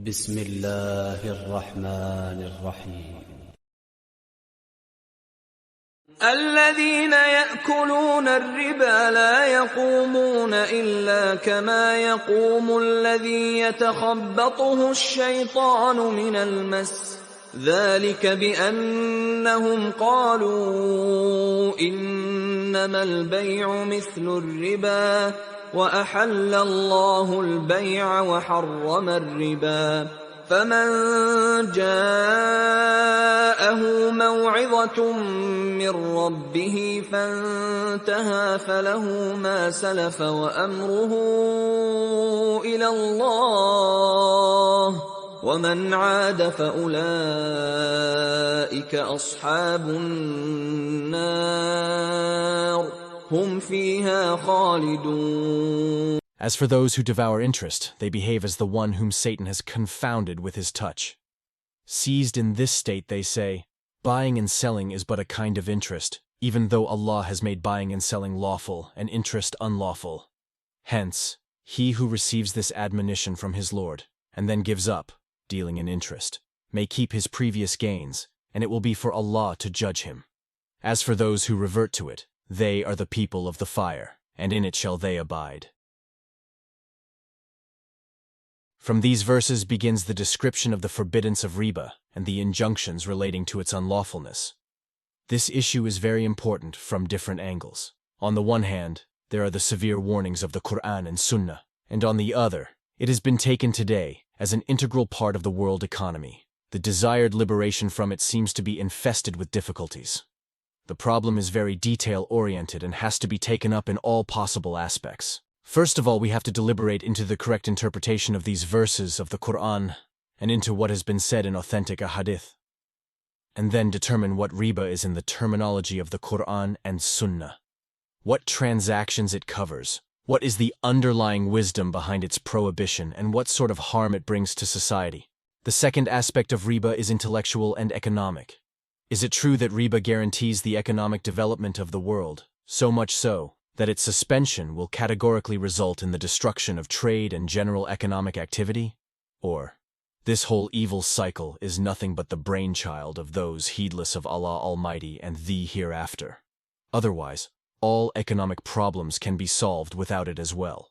بسم الله الرحمن الرحيم. الذين يأكلون الربا لا يقومون إلا كما يقوم الذي يتخبطه الشيطان من المس، ذلك بأنهم قالوا إنما البيع مثل الربا وأحل الله البيع وحرم الربا، فمن جاءه موعظة من ربه فانتهى فله ما سلف وأمره إلى الله، ومن عاد فأولئك أصحاب النار هم فيها خالدون. As for those who devour interest, they behave as the one whom Satan has confounded with his touch. Seized in this state, they say, buying and selling is but a kind of interest, even though Allah has made buying and selling lawful and interest unlawful. Hence, he who receives this admonition from his Lord, and then gives up, dealing in interest, may keep his previous gains, and it will be for Allah to judge him. As for those who revert to it, they are the people of the fire, and in it shall they abide. From these verses begins the description of the forbiddance of riba and the injunctions relating to its unlawfulness. This issue is very important from different angles. On the one hand, there are the severe warnings of the Quran and Sunnah, and on the other, it has been taken today as an integral part of the world economy. The desired liberation from it seems to be infested with difficulties. The problem is very detail-oriented and has to be taken up in all possible aspects. First of all, we have to deliberate into the correct interpretation of these verses of the Quran and into what has been said in authentic ahadith, and then determine what riba is in the terminology of the Quran and Sunnah, what transactions it covers, what is the underlying wisdom behind its prohibition, and what sort of harm it brings to society. The second aspect of riba is intellectual and economic. Is it true that riba guarantees the economic development of the world, so much so that its suspension will categorically result in the destruction of trade and general economic activity? Or, this whole evil cycle is nothing but the brainchild of those heedless of Allah Almighty and the hereafter? Otherwise, all economic problems can be solved without it as well.